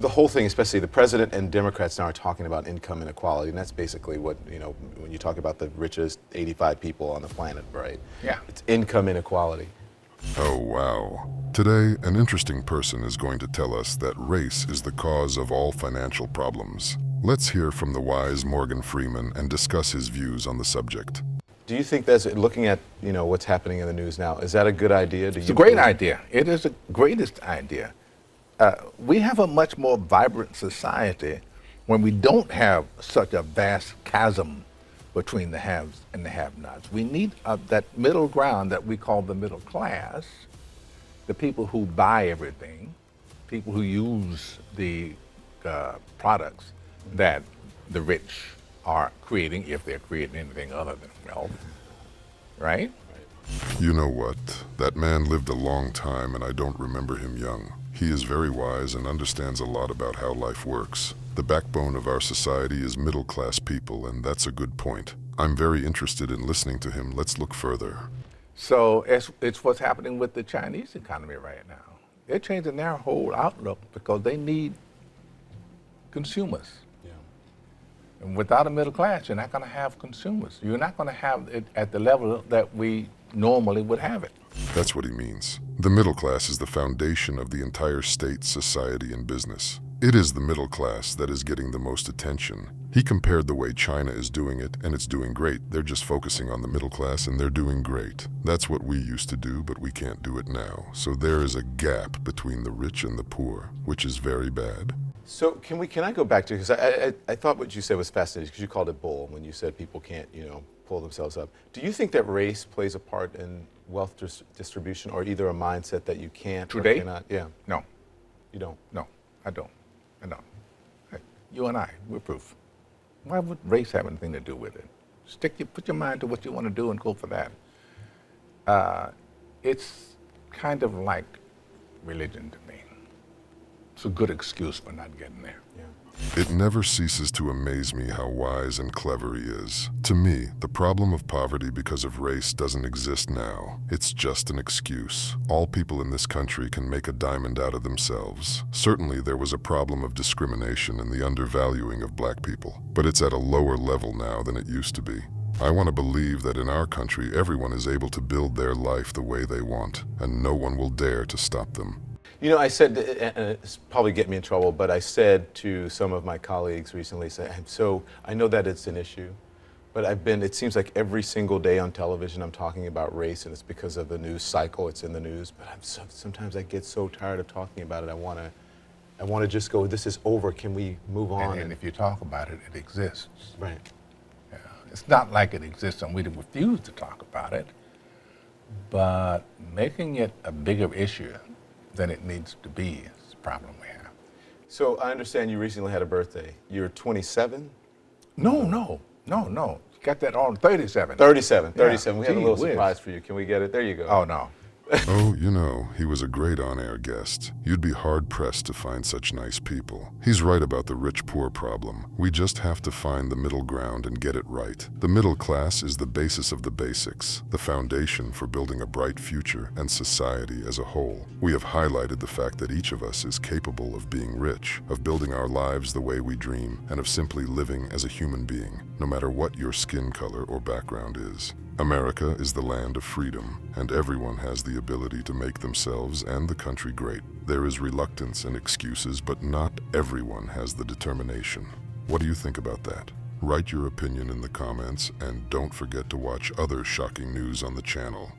the whole thing, especially the president and Democrats now are talking about income inequality, and that's basically what, when you talk about the richest 85 people on the planet, right? Yeah. It's income inequality. Oh, wow. Today, an interesting person is going to tell us that race is the cause of all financial problems. Let's hear from the wise Morgan Freeman and discuss his views on the subject. Do you think that's, looking at, what's happening in the news now, is that a good idea? It's a great idea. It is the greatest idea. We have a much more vibrant society when we don't have such a vast chasm between the haves and the have-nots. We need that middle ground that we call the middle class, the people who buy everything, people who use the products that the rich are creating, if they're creating anything other than wealth, right? You know what? That man lived a long time and I don't remember him young. He is very wise and understands a lot about how life works. The backbone of our society is middle-class people, and that's a good point. I'm very interested in listening to him. Let's look further. So it's what's happening with the Chinese economy right now. They're changing their whole outlook because they need consumers. Yeah. And without a middle class, you're not going to have consumers. You're not going to have it at the level that we normally would have it. That's what he means. The middle class is the foundation of the entire state, society, and business. It is the middle class that is getting the most attention. He compared the way China is doing it, and it's doing great. They're just focusing on the middle class, and they're doing great. That's what we used to do, but we can't do it now. So there is a gap between the rich and the poor, which is very bad. So can I go back to, because I thought what you said was fascinating, because you called it bull when you said people can't, pull themselves up. Do you think that race plays a part in wealth distribution, or either a mindset that you can't or Today? cannot? Yeah. No. You don't? No, I don't. Hey, you and I, we're proof. Why would race have anything to do with it? Put your mind to what you want to do and go for that. It's kind of like religion to me. It's a good excuse for not getting there. Yeah. It never ceases to amaze me how wise and clever he is. To me, the problem of poverty because of race doesn't exist now. It's just an excuse. All people in this country can make a diamond out of themselves. Certainly there was a problem of discrimination and the undervaluing of black people, but it's at a lower level now than it used to be. I want to believe that in our country everyone is able to build their life the way they want, and no one will dare to stop them. I said, and it's probably get me in trouble, but I said to some of my colleagues recently, I know that it's an issue, but it seems like every single day on television I'm talking about race, and it's because of the news cycle, it's in the news, but sometimes I get so tired of talking about it, I want to just go, this is over, can we move on? And if you talk about it, it exists. Right. Yeah. It's not like it exists and we refuse to talk about it, but making it a bigger issue than it needs to be is the problem we have. So I understand you recently had a birthday. You're 27? No. You got that on 37. 37. Yeah. We have a little Gee whiz. surprise for you. Can we get it? There you go. Oh, no. Oh, he was a great on-air guest. You'd be hard-pressed to find such nice people. He's right about the rich-poor problem. We just have to find the middle ground and get it right. The middle class is the basis of the basics, the foundation for building a bright future and society as a whole. We have highlighted the fact that each of us is capable of being rich, of building our lives the way we dream, and of simply living as a human being, no matter what your skin color or background is. America is the land of freedom, and everyone has the ability to make themselves and the country great. There is reluctance and excuses, but not everyone has the determination. What do you think about that? Write your opinion in the comments, and don't forget to watch other shocking news on the channel.